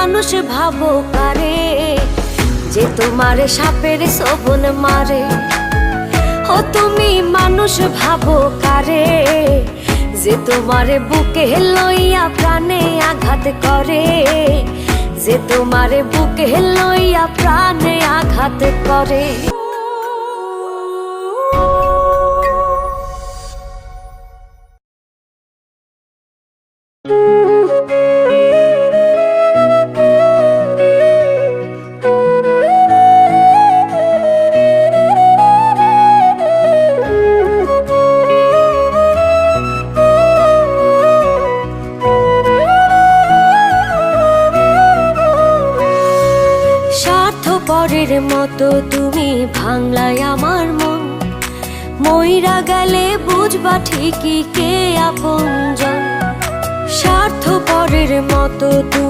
মানুষ ভাবো কারে, যে তোমারে সাপের শোভন মারে। ও তুমি মানুষ ভাবো কারে, যে তোমারে বুকে লইয়া প্রাণে আঘাত করে, যে তোমারে বুকে লইয়া প্রাণে আঘাত করে। স্বার্থপরের মতো তুমি ভাঙলাই আমার মন, মইরা গেলে বুঝবা ঠিকই কে আপনজন। স্বার্থপরের মতো